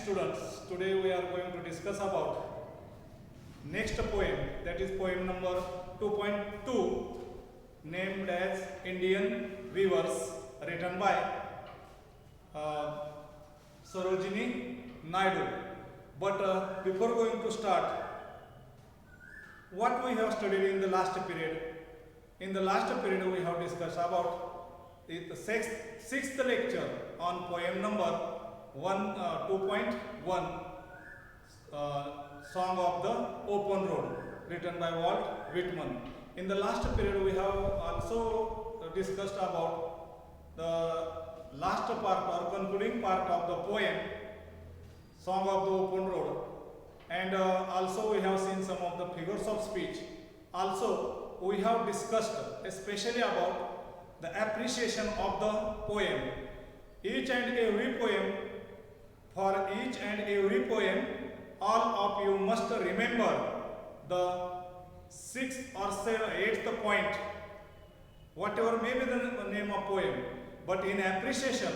students, today we are going to discuss about next poem, that is poem number 2.2, named as Indian Weavers, written by Sarojini Naidu. But before going to start, what we have studied in the last period? In the last period we have discussed about the sixth lecture on poem number 2.1, Song of the Open Road, written by Walt Whitman. In the last period we have also discussed about the last part or concluding part of the poem Song of the Open Road, and also we have seen some of the figures of speech. Also we have discussed especially about the appreciation of the poem. Each and every poem, for each and every poem, all of you must remember the 6th or 8th point, whatever may be the name of poem, but in appreciation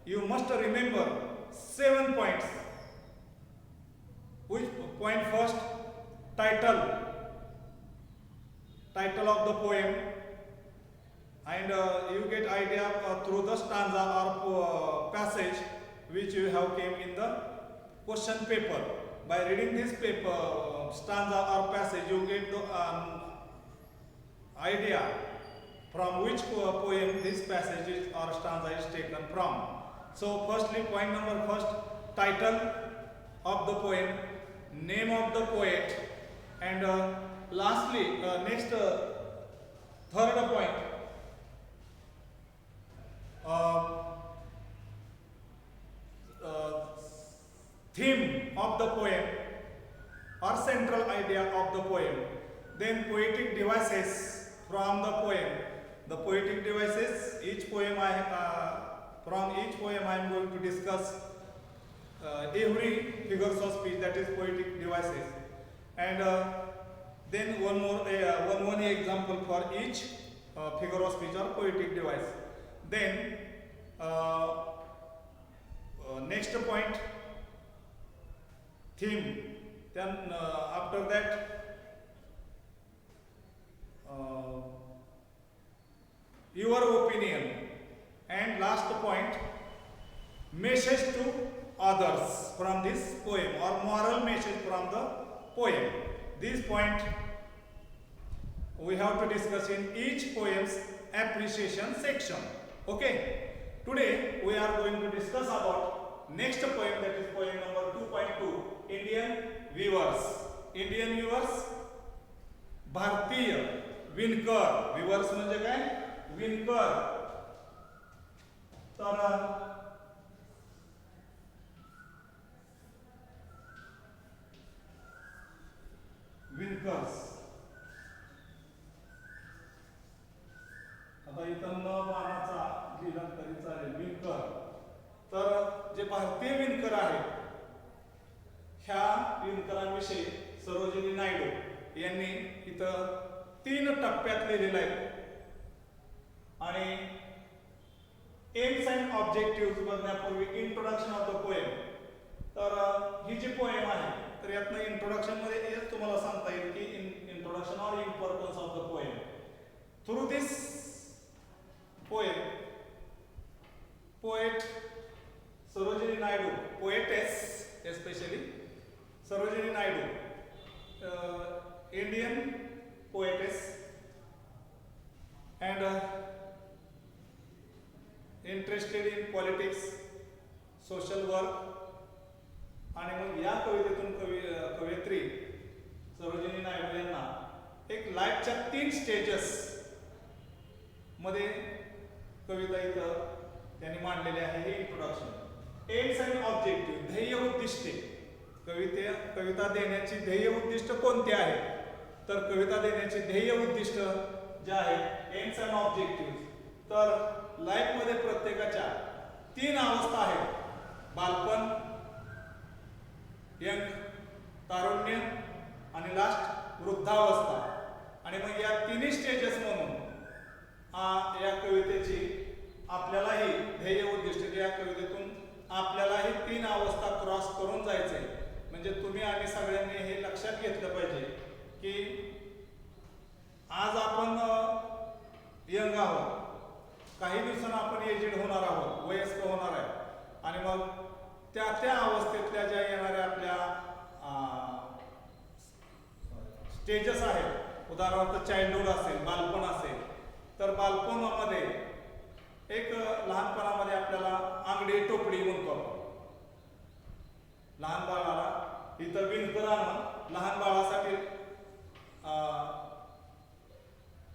you must remember 7 points. Which point first? Title of the poem, and you get idea through the stanza or passage which you have came in the question paper. By reading this paper stanza or passage, you get the idea from which poem this passage is or stanza is taken from. So firstly, point number first, title of the poem, name of the poet, and lastly next third point, theme of the poem or central idea of the poem. Then poetic devices from the poem. The poetic devices, each poem from each poem I am going to discuss every figures of speech, that is poetic devices, and then one example for each figure of speech or poetic device. Then next point, theme. Then after that, your opinion, and last point, message to others from this poem or moral message from the poem. This point we have to discuss in each poem's appreciation section. Okay, today we are going to discuss about next poem, that is poem number 2.2, Indian Weavers. Indian Weavers, भारतीय विणकर. Weavers म्हणजे काय? विणकर. तर विणकर्स, आता इथं न मानाचा लिहिला तरी चालेल, विणकर. तर जे भारतीय विणकर आहेत, ह्या विणकरांविषयी सरोजिनी नायडू यांनी इथं 3 टप्प्यात लिहिलेलं आहे. आणि एम्स अँड ऑब्जेक्टिव्ह बघण्यापूर्वी इंट्रोडक्शन ऑफ द पोएम. तर ही जी पोएम आहे, तर यातनं इंट्रोडक्शन मध्ये हेच तुम्हाला सांगता येईल की introduction or importance of the poem. Through this poem, poet Sarojini Naidu, poetess especially Sarojini Naidu, Indian poetess, and interested in politics, social work. आणि मग या कवितेतून कवयित्री सरोजिनी नायडू यांना एक लाईफच्या 3 स्टेजेस मध्ये कविता इथं त्यांनी मांडलेली आहे. हे इंट्रोडक्शन. एम्स अँड ऑब्जेक्टिव्ह, ध्येय उद्दिष्टे. कविता देण्याची ध्येय उद्दिष्ट कोणती आहेत? तर कविता देण्याची ध्येय उद्दिष्ट जे आहेत एम्स अँड ऑब्जेक्टिव्ह. तर लाईफ मध्ये प्रत्येकाच्या 3 अवस्था आहेत: बालपण, यंग तारुण्य, आणि लास्ट वृद्धावस्था. आणि मग या 3 स्टेजेस म्हणून या कवितेची आपल्यालाही ध्येय उद्दिष्ट या कवितेतून आपल्याला ही 3 अवस्था क्रॉस करून जायचंय. म्हणजे तुम्ही आणि सगळ्यांनी हे लक्षात घेतलं पाहिजे की आज आपण यंग आहोत, काही दिवसांना आपण एजेड होणार आहोत, वयस्क होणार आहे. आणि मग त्या त्या अवस्थेतल्या ज्या येणाऱ्या आपल्या स्टेजेस आहेत, उदाहरणार्थ चाइल्डहुड असेल, बालपण असेल, तर बालपणामध्ये एक लहानपणामध्ये आपल्याला आंगडी टोपडी म्हणतो आपण. लहान बाळाला इथं विणकर आणून लहान बाळासाठी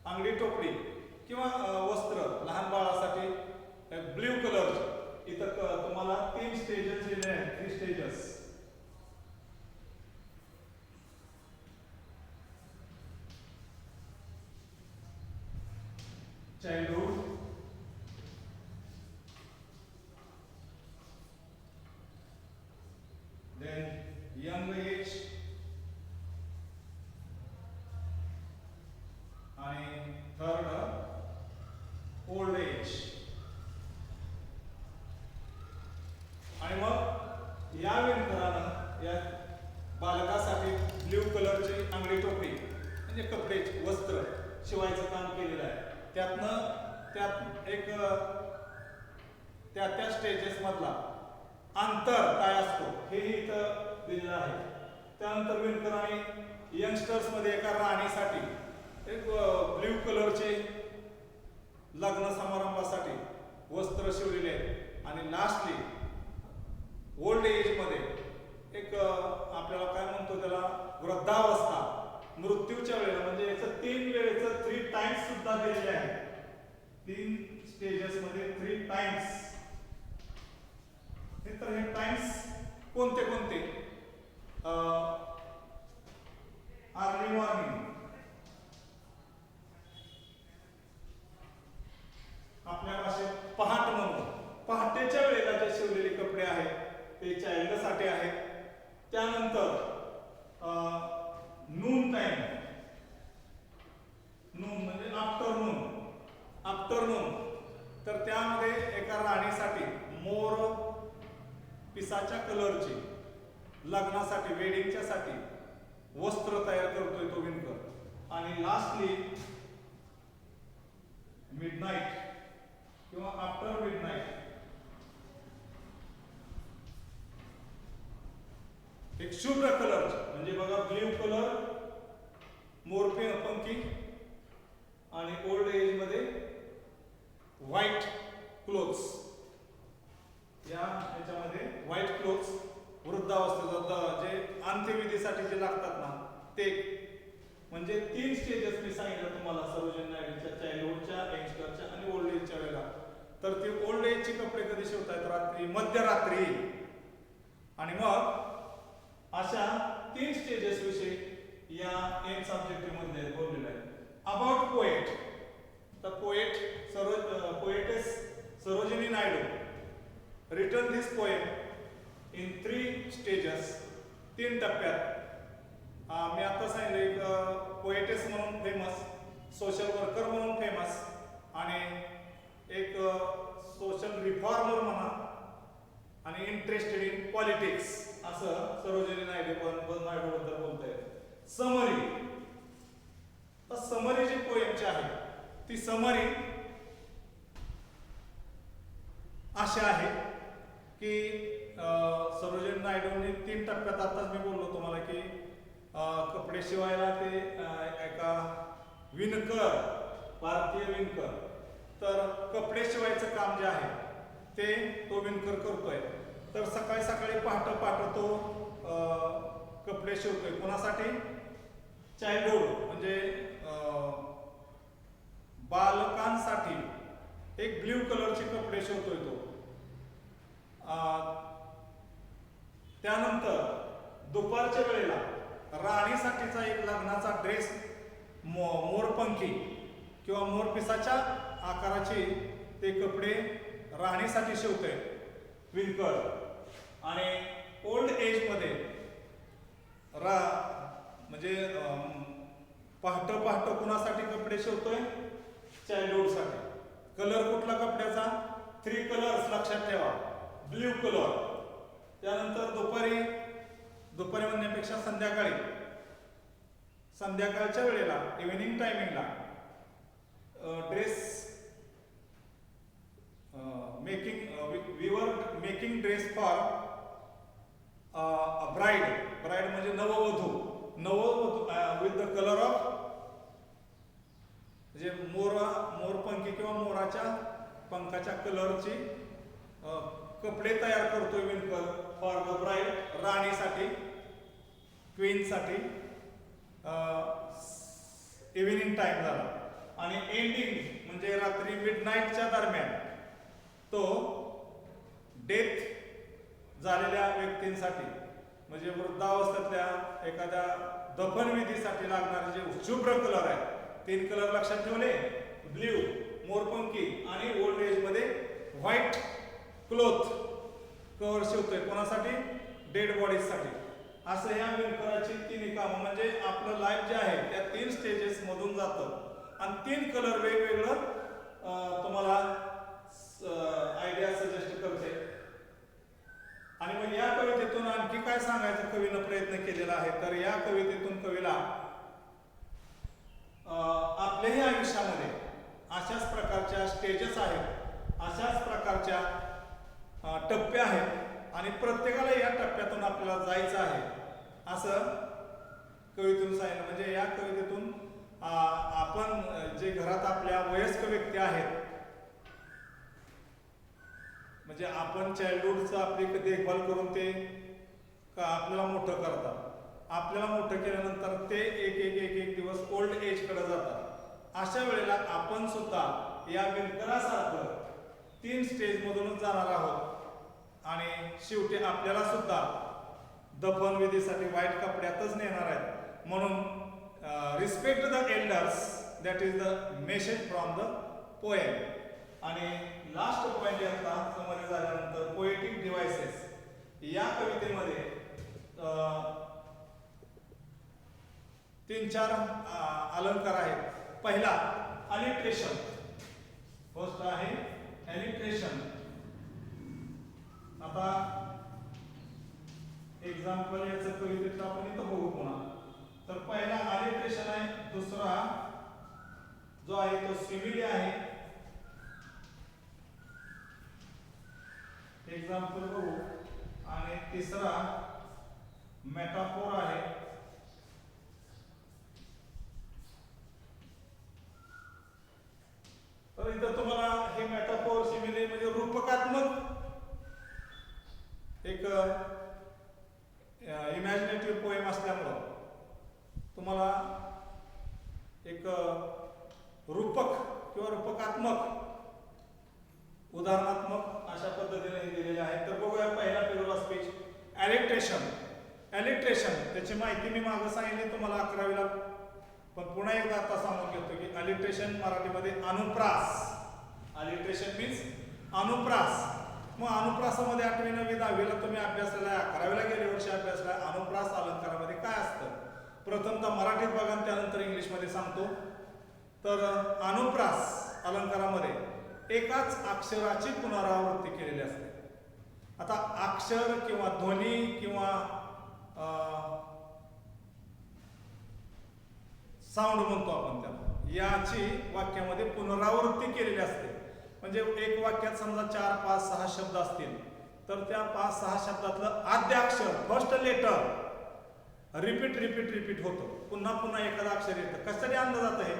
आंगडी टोपडी किंवा वस्त्र लहान बाळासाठी ब्ल्यू कलर इथं तुम्हाला 3 स्टेजेस दिले आहेत. 3 stages. Childhood, then young age, आणि थर्ड ओल्ड एज. आणि मग या विणकरानं या बालकासाठी ब्ल्यू कलरची आंगडी टोपी म्हणजे कपडे वस्त्र शिवायचं काम केलेलं आहे. त्यात एक त्या स्टेजेस मधला अंतर काय असतो हे इथं दिलेलं आहे. त्यानंतर विणकरांनी यंगस्टर्स मध्ये एका राणीसाठी एक ब्ल्यू कलरचे लग्न समारंभासाठी वस्त्र शिवलेले आहे. आणि लास्टली ओल्ड एज मध्ये एक आपल्याला काय म्हणतो त्याला वृद्धावस्था, मृत्यूच्या वेळेला, म्हणजे याचं 3 वेळेचं 3 टाइम्स सुद्धा दिलेले आहे. 3 स्टेजेस मध्ये 3 टाइम्स. तर हे टाइम्स कोणते कोणते? अर्ली मॉर्निंग, आपल्या भाषेत पहाट म्हणतो. पहाटेच्या वेळेला जे शिवलेले कपडे आहेत ते चाइल्डसाठी आहेत. त्यानंतर नून टाइम, नून म्हणजे आफ्टरनून, तर त्यामध्ये एका राणीसाठी मोर पिसाच्या कलरची लग्नासाठी, वेडिंगच्या साठी वस्त्र तयार करतोय तो विणकर. आणि लास्टली मिडनाईट किंवा आफ्टर मिडनाईट एक शुभ्र कलर, म्हणजे बघा ब्ल्यू कलर, मोरपंखी, आणि ओल्ड एज मध्ये व्हाईट क्लोथ्स. याच्यामध्ये व्हाईट क्लोथ्स वृद्धावस्थेत जे अंत्यविधीसाठी जे लागतात ना ते. म्हणजे 3 स्टेजेस मी सांगितलं तुम्हाला सरोजिनी नायडूच्या, चाइल्डहुडच्या, यंगस्टरच्या आणि ओल्ड एजच्या वेळेला. तर ते ओल्ड एजचे कपडे कधी शिवतायत? रात्री, मध्यरात्री. आणि मग अशा 3 स्टेजेस विषयी या एन सब्जेक्टिव्ह मध्ये बोललेलं आहे. अबाउट पोएट, तर poetess Sarojini Naidu written this poem in 3 stages, 3 टप्प्यात. मी आता सांगितलं एक पोएटेस म्हणून फेमस, सोशल वर्कर म्हणून फेमस, आणि एक सोशल रिफॉर्मर म्हणा, आणि इंटरेस्टेड इन पॉलिटिक्स, असं सरोजिनी नायडूबद्दल बोलता येईल. समरी, तर समरी जी पोएमची आहे ती समरी अशी आहे की सरोजिनी नायडूंनी 3 टप्प्यात, आताच मी बोललो तुम्हाला की कपडे शिवायला ते एका विणकर, भारतीय विणकर, तर कपडे शिवायचं काम जे आहे ते तो विणकर करतोय. तर सकाळी सकाळी पहाटे तो कपडे शिवतोय. कोणासाठी? चाइल्डहुड म्हणजे बालकांसाठी एक ब्ल्यू कलरचे कपडे शिवतोय तो. त्यानंतर दुपारच्या वेळेला राणीसाठीचा एक लग्नाचा ड्रेस मोरपंखी किंवा मोरपिसाच्या आकाराचे ते कपडे राणीसाठी शिवतोय विणकर. आणि ओल्ड एज मध्ये म्हणजे पहाटे कुणासाठी कपडे शिवतोय? चाइल्डहुड साठी. कलर कुठला कपड्याचा? 3 कलर्स लक्षात ठेवा. Blue colour. त्यानंतर दुपारी म्हणण्यापेक्षा संध्याकाळच्या वेळेला इव्हिनिंग टायमिंगला dress making dress for bride म्हणजे नववधू विथ द कलर ऑफ म्हणजे मोरपंखी किंवा मोराच्या पंखाच्या कलरची कपडे तयार करतोय विणकर फॉर द ब्राईड, राणीसाठी, क्वीनसाठी. इव्हिनिंग टाइम झाला. आणि एंडिंग म्हणजे रात्री मिडनाईटच्या दरम्यान तो डेथ झालेल्या व्यक्तींसाठी म्हणजे वृद्धावस्थेतल्या एखाद्या दफनविधीसाठी लागणारे जे शुभ्र कलर आहे, 3 कलर लक्षात ठेवले, ब्ल्यू मोरपंखी आणि ओल्ड एज मध्ये व्हाईट क्लोथ कव्हर शिवतोय कोणासाठी, डेड बॉडीजसाठी. असं ह्या विणकराची 3 कामं म्हणजे आपलं लाईफ जे आहे त्या 3 स्टेजेस मधून जातं आणि 3 कलर वेगवेगळं तुम्हाला आयडिया सजेस्ट करते. आणि मग या कवितेतून आणखी काय सांगायचं कवीनं प्रयत्न केलेला आहे तर या कवितेतून कवीला आपल्याही आयुष्यामध्ये अशाच प्रकारच्या स्टेजेस आहेत, अशाच प्रकारच्या टप्पे आहेत आणि प्रत्येकाला या टप्प्यातून आपल्याला जायचं आहे असं कवितेतून सांगितलं. म्हणजे या कवितेतून आपण जे घरात आपल्या वयस्क व्यक्ती आहेत म्हणजे आपण चाइल्डहुडचं आपली देखभाल करून ते आपल्याला मोठं करतात. आपल्याला मोठं केल्यानंतर ते एक दिवस ओल्ड एज कडे जातात. अशा वेळेला आपण सुद्धा या विणकरासारखं 3 स्टेज मधूनच जाणार आहोत आणि शेवटी आपल्याला सुद्धा दफन विधीसाठी व्हाईट कपड्यातच नेणार आहेत. म्हणून respect the elders, that is the message from the poem. आणि लास्ट पॉइंट यातला समरी झाल्यानंतर पोएटिक डिव्हाइसेस या कवितेमध्ये 3-4 अलंकार आहेत. पहिला अलिट्रेशन, फर्स्ट आहे अलिट्रेशन. आता एक्झाम्पल याचं कवितेचं आपण इथं बघू पुन्हा. तर पहिला अलिट्रेशन आहे, दुसरा जो आहे तो सिमिली आहे. एक्झाम्पल बघू. आणि तिसरा मेटाफोर आहे. तर इथं तुम्हाला हे मेटाफोर सिमिली म्हणजे रूपकात्मक एक इमॅजिनेटिव्ह पोएम असल्यामुळं तुम्हाला एक रूपक किंवा रूपकात्मक उदाहरणात्मक अशा पद्धतीने हे दिलेले आहे. तर बघूया पहिला फिगर ऑफ स्पीच अलिट्रेशन. त्याची माहिती मी मागं सांगितली तुम्हाला 11वीला, पण पुन्हा एकदा आता सांगून घेतो की अलिट्रेशन मराठीमध्ये अनुप्रास. अलिट्रेशन मीन्स अनुप्रास. मग अनुप्रासामध्ये 8वी 9वी 10वीला तुम्ही अभ्यासलेला आहे, 11वीला गेल्या वर्षी अभ्यासला आहे. अनुप्रास अलंकारामध्ये काय असतं प्रथमतः मराठीत बघा आणि त्यानंतर इंग्लिशमध्ये सांगतो. तर अनुप्रास अलंकारामध्ये एकाच अक्षराची पुनरावृत्ती केलेली असते. आता अक्षर किंवा ध्वनी किंवा साऊंड म्हणतो आपण त्याला, याची वाक्यामध्ये पुनरावृत्ती केलेली असते. म्हणजे एक वाक्यात समजा 4, 5, 6 शब्द असतील तर त्या 5, 6 शब्दातलं आद्य अक्षर फर्स्ट लेटर रिपीट होतं. पुन्हा पुन्हा एखादं अक्षर येतं. कशासाठी आणलं जातं हे?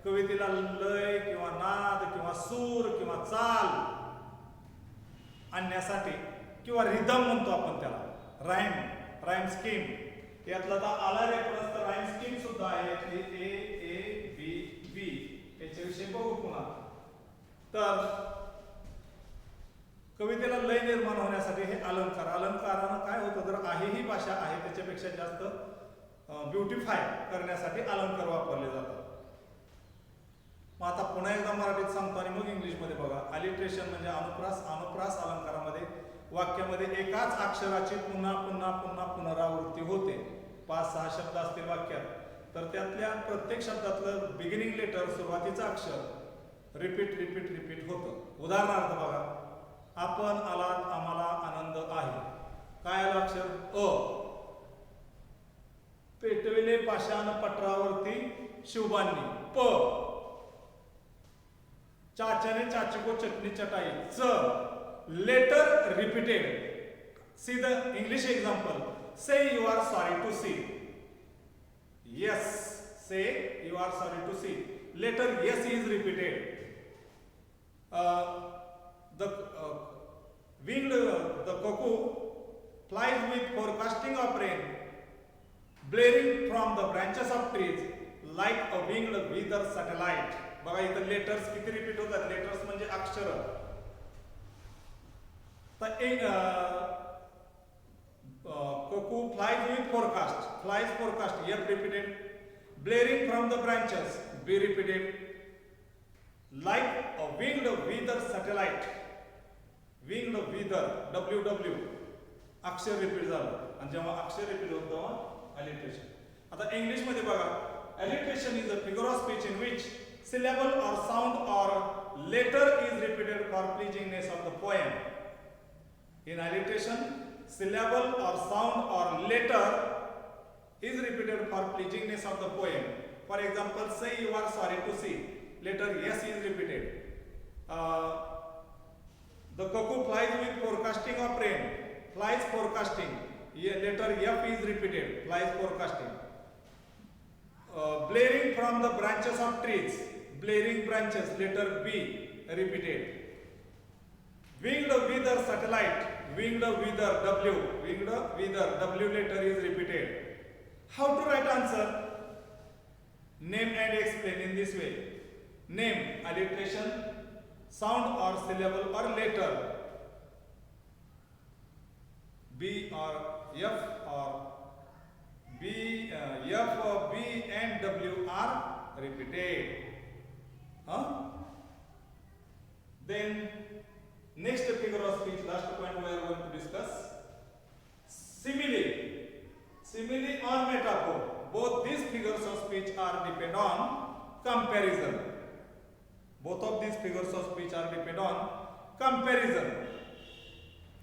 कवितेला लय किंवा नाद किंवा सूर किंवा चाल आणण्यासाठी किंवा रिदम म्हणतो आपण त्याला, राईम स्कीम. यातला आला रेफरन्स तर राईम स्कीम सुद्धा आहे. यातली A, याच्याविषयी बघू पुन्हा. तर कवितेला लय निर्माण होण्यासाठी हे अलंकारानं काय होतं, जर आहे ही भाषा आहे त्याच्यापेक्षा जास्त ब्युटिफाय करण्यासाठी अलंकार वापरले जातात. मग आता पुन्हा एकदा मराठीत सांगतो आणि मग इंग्लिशमध्ये बघा. अलिट्रेशन म्हणजे अनुप्रास अलंकारामध्ये वाक्यामध्ये एकाच अक्षराची पुन्हा पुनरावृत्ती होते. 5-6 शब्द असतील वाक्यात तर त्यातल्या प्रत्येक शब्दातलं बिगिनिंग लेटर सुरुवातीचं अक्षर रिपीट होतं. उदाहरणार्थ बघा, आपण आलात, आम्हाला आहे. काय आलं अक्षर अ. पेटविले पाषाण पटरावरती शिवबांनी प. चाचा ने चाची को चटनी चटाई च. Letter repeated. See the English example. Say you are sorry to see. Yes. Say you are sorry to see. Letter yes is repeated. The cuckoo flies with forecasting of rain, blaring from the branches of trees like a winged weather satellite. बघा इथं letters किती repeat होतात. Letters म्हणजे अक्षर. तर एक cuckoo flies with forecast. Flies forecast. F repeated. Blaring from the branches. B repeated. Like a winged weather satellite. Winged weather. WW. अक्षर repeat झालं. आणि जेव्हा अक्षर रिपीट होतं तेव्हा अलिट्रेशन. आता इंग्लिश मध्ये बघा. Alliteration is a figure of speech in which syllable or sound or letter is repeated for pleasingness of the poem. In alliteration, syllable or sound or letter is repeated for pleasingness of the poem. For example, say you are sorry to see. Letter yes is repeated. The cuckoo flies with forecasting of rain. Flies forecasting. Letter F is repeated. Flies forecasting. Blaring from the branches of trees. Blaring branches. Letter B repeated. Winged weather satellite. Winged weather W. Winged weather W letter is repeated. How to write answer? Name and explain in this way. Name, alliteration, sound or syllable or letter. B or F or B, F or B and W are repeated. Then next figure of speech, last point we are going to discuss. Simile. Simile or metaphor. Both these figures of speech are depend on comparison. Both of these figures of speech are depend on comparison.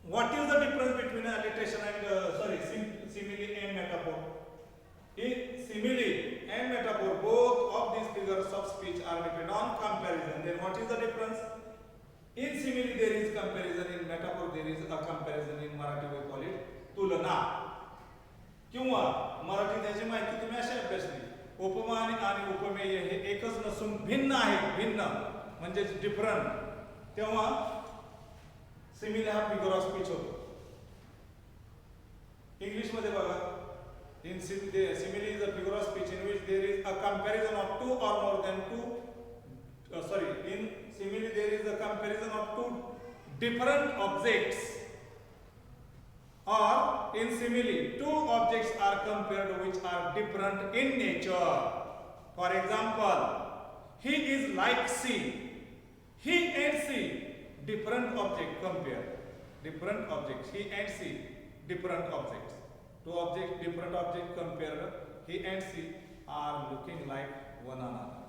What is the difference between alliteration and simile and metaphor? In simile and metaphor, both of these figures of speech are depend on comparison. Then what is the difference? In simile there is comparison. In metaphor there is a comparison. In Marathi we call it tulana. किंवा मराठी त्याची माहिती तुम्ही अशा अभ्यासली. उपमा आणि उपमेय हे एकच नसून भिन्न आहेत. भिन्न म्हणजे डिफरंट. तेव्हा सिमिले हा फिगर ऑफ स्पीच होतो. इंग्लिश मध्ये बघा. In simile is a figure of speech in which there is a comparison of two or more than two. In simile there is a comparison of two different objects. Or in simile, two objects are compared which are different in nature. For example, he is like C. He and C, different objects compared. Different objects. He and C, different objects. Two objects, different objects compared. He and C are looking like one another.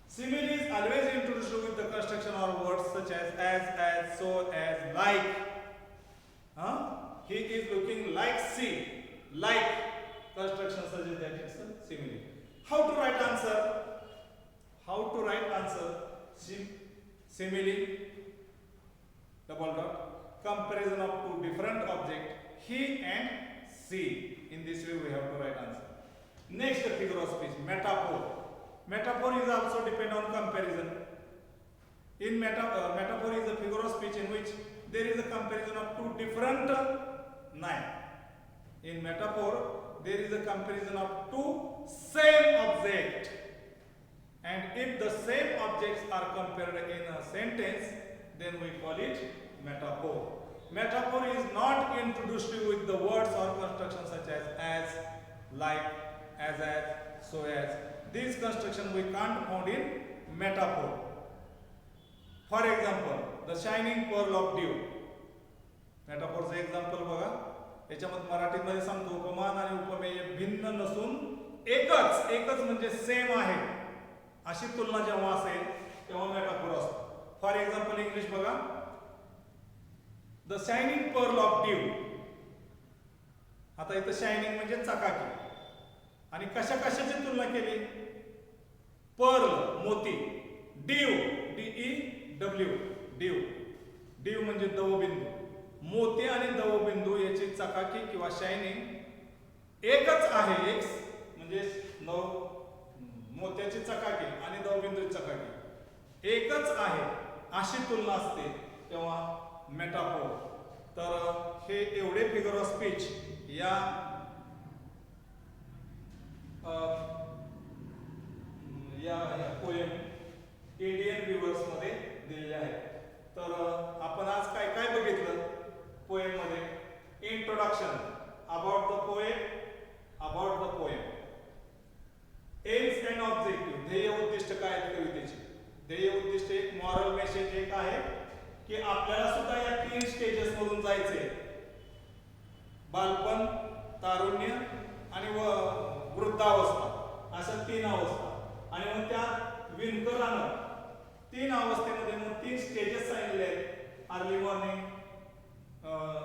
Simile is always introduced with the construction or words such as, so, as, like. He is looking like C. Like construction such as that is simile. How to write answer? How to write answer? Simile. Double dot. Comparison of two different objects. He and C. In this way we have to write answer. Next figure of speech. Metaphor. Metaphor is also depend on comparison. In metaphor is a figure of speech in which there is a comparison of two different In metaphor, there is a comparison of two same objects. And if the same objects are compared in a sentence, then we call it metaphor. Metaphor is not introduced with the words or constructions such as, like, as, so as. These constructions we can't find in metaphor. For example, the shining pearl of dew. मेटाफोरचं example बघा. याच्यामध्ये मराठीमध्ये सांगतो उपमान आणि उपमेय भिन्न नसून एकच म्हणजे सेम आहे अशी तुलना जेव्हा असेल तेव्हा मेटाफोर असतो. फॉर एक्झाम्पल इंग्लिश बघा. The shining pearl of due. आता इथं शायनिंग म्हणजे चकाकी. आणि कशा कशाची तुलना केली? पर्ल मोती, ड्यू DEW ड्यू, ड्यू म्हणजे दवबिंदू. मोती आणि दवबिंदू याची चकाकी किंवा शायनिंग एकच आहे. एक म्हणजे मोत्याची चकाकी आणि दवबिंदूची चकाकी एकच आहे अशी तुलना असते तेव्हा मेटाफोर. तर हे एवढे फिगर ऑफ स्पीच या पोएम इंडियन व्ह्यूअर्स मध्ये दिलेले आहेत. तर आपण आज काय काय बघितलं पोएम मध्ये? Introduction, about the poem, AIIMS and objective, ध्येय उद्दिष्ट काय आहेत कवितेचे. ध्येय उद्दिष्ट एक मॉरल मेसेज एक आहे की आपल्याला सुद्धा या 3 स्टेजेस मधून जायचंय. बालपण, तारुण्य आणि वृद्धावस्था, अशा 3 अवस्था. आणि मग त्या विणकरानं 3 अवस्थेमध्ये मग 3 स्टेजेस सांगितले आहेत. Early morning,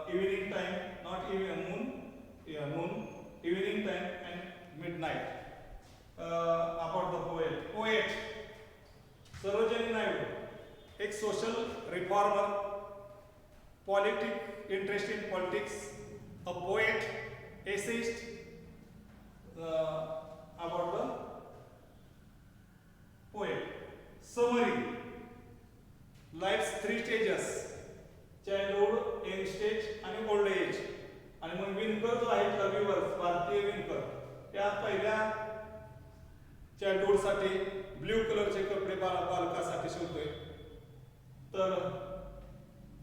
evening time, not noon, evening time and midnight. About the poet Sarojini Naidu, एक social reformer, politic, interest in politics, a poet, essayist. About the poet summary, life's 3 stages, childhood, young stage आणि old age. आणि मग विणकर जो आहे कविवर्स, भारतीय विणकर, त्या पहिल्या चाइल्डहुड साठी ब्ल्यू कलरचे कपडे बालकासाठी शिवतोय. तर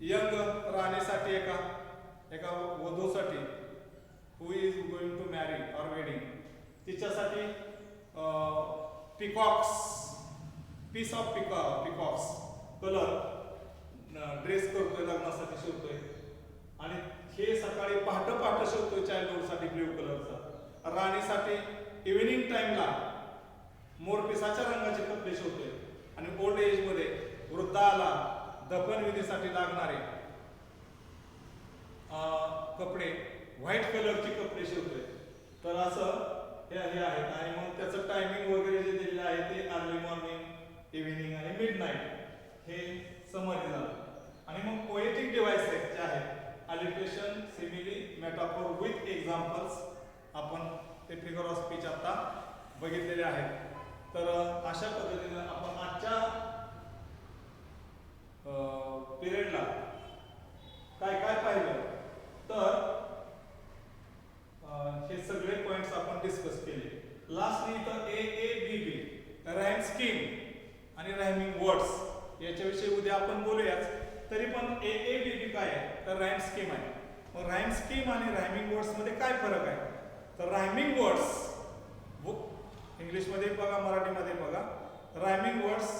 यंग राणीसाठी एका वधूसाठी who is going to marry or wedding, तिच्यासाठी peacocks, piece of peacocks colour dress करतोय, लग्नासाठी शिवतोय. आणि हे सकाळी पहाटे शिवतोय चाइल्डहुड साठी ब्ल्यू कलरचा. राणीसाठी इव्हिनिंग टाइमला मोरपिसाच्या रंगाचे कपडे शिवतोय. आणि ओल्ड एज मध्ये वृद्धाला दफनविधीसाठी लागणारे कपडे, व्हाईट कलरचे कपडे शिवतोय. तर असं हे आहेत. आणि मग त्याचं टायमिंग वगैरे जे दिलेलं आहे ते अर्ली मॉर्निंग, इव्हिनिंग आणि मिड नाईट, हे समजले झालं. आणि मग पोएटिक डिव्हाइसेस जे आहेत, alliteration, simile, metaphor with examples, आपण ते फिगर ऑफ स्पीच आता बघितलेले आहेत. तर अशा पद्धतीने आपण आजच्या पिरियडला काय काय पाहिलं, तर हे सगळे पॉइंट्स आपण डिस्कस केले. लास्टली इथं AABB राईम स्कीम आणि रायमिंग वर्ड्स याच्याविषयी उद्या आपण बोलूयाच. तरी पण AABB काय आहे, तर राईम स्कीम आहे. मग राईम स्कीम आणि रायमिंग वर्ड्स मध्ये काय फरक आहे? तर रायमिंग वर्ड्स इंग्लिशमध्ये बघा, मराठीमध्ये बघा. Rhyming words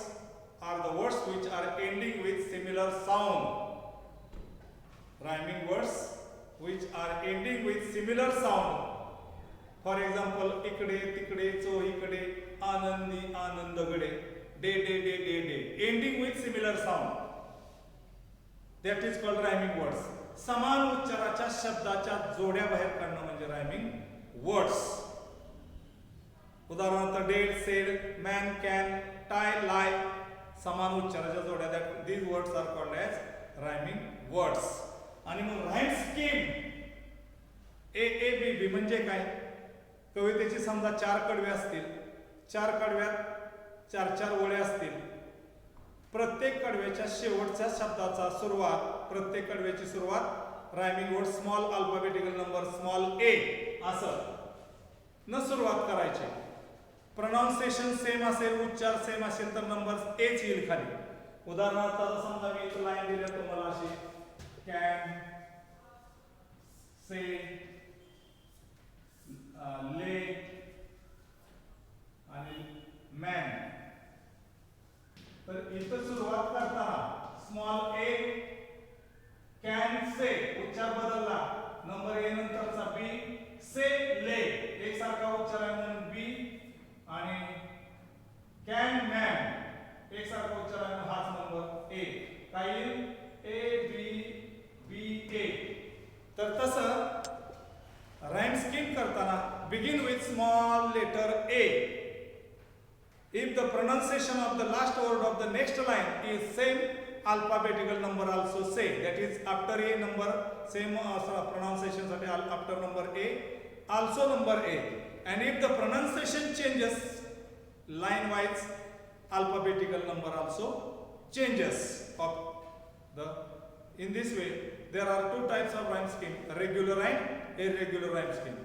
are the words which are ending with similar sound. Rhyming words which are ending with similar sound. For example, इकडे तिकडे चोहीकडे, आनंदी आनंदगडे, डे डे डे डे डे, ending with similar sound. That is called rhyming words. समान उच्चाराच्या शब्दाच्या जोड्या बाहेर काढणं म्हणजे rhyming words. उदाहरणार्थ dead, said, man, can, tie, lie, समान उच्चाराच्या जोड्या. that these words are called as rhyming words. आणि मग राईम स्कीम AABB म्हणजे काय? कवितेची समजा 4 कडवे असतील, 4 कडव्यात 4 ओळ्या असतील. प्रत्येक कडव्याच्या शेवटच्या शब्दाचा सुरुवात, प्रत्येक कडव्याची सुरुवात rhyming word small alphabetical number small a असं न सुरुवात करायची. प्रोनाउन्सिएशन सेम असेल, उच्चार सेम असेल तर नंबर एच येईल खाली. उदाहरणार्थ समजा मी इथं लाईन दिली तुम्हाला अशी, can, say, lay आणि man. तर इथं सुरुवात करताना स्मॉल a, can, say उच्चार बदलला, नंबर a नंतरचा b, say, lay एकसारखा उच्चार आहे म्हणून b, आणि can, man एकसारखा उच्चार आहे हाच नंबर a. काही a b b तर तसं राइम स्कीम करताना begin with small letter a. If the pronunciation of the last word of the next line is same alphabetical number also say, that is after a number same pronunciation साठी after number a also number a, and if the pronunciation changes line wise alphabetical number also changes of the. In this way there are two types of rhyme scheme, regular and irregular rhyme scheme.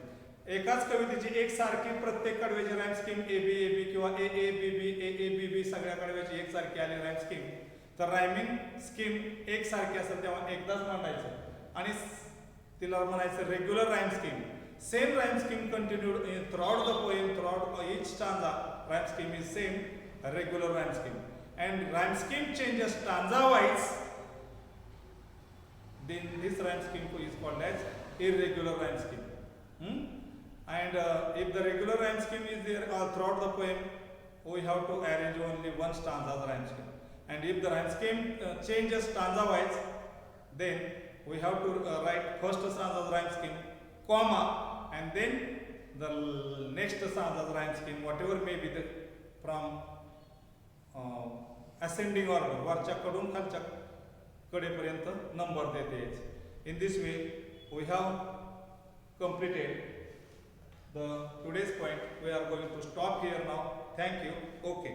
एकाच कवितेची एकसारखी प्रत्येक कडव्याची rhyme scheme A B A B किंवा ए A B B A A B बी सगळ्या कडव्याची एकसारखी आली rhyme scheme, तर rhyming scheme एकसारखी असेल तेव्हा एकदाच मांडायचं आणि तिला म्हणायचं regular rhyme scheme. Same rhyme scheme continued throughout the poem, throughout each stanza. Rhyme scheme is same regular rhyme scheme, and rhyme scheme changes stanza wise, then this rhyme scheme is called as irregular rhyme scheme. And if the regular rhyme scheme is there throughout the poem, we have to arrange only one stanza rhyme scheme. And if the rhyme scheme changes stanza wise, then we have to write first stanza rhyme scheme, comma, and then the next stanza rhyme scheme, whatever may be the from ascending order, वरच्या कडून खालच्या कडेपर्यंत number देते. In this way we have completed the today's point. We are going to stop here now. Thank you. Okay.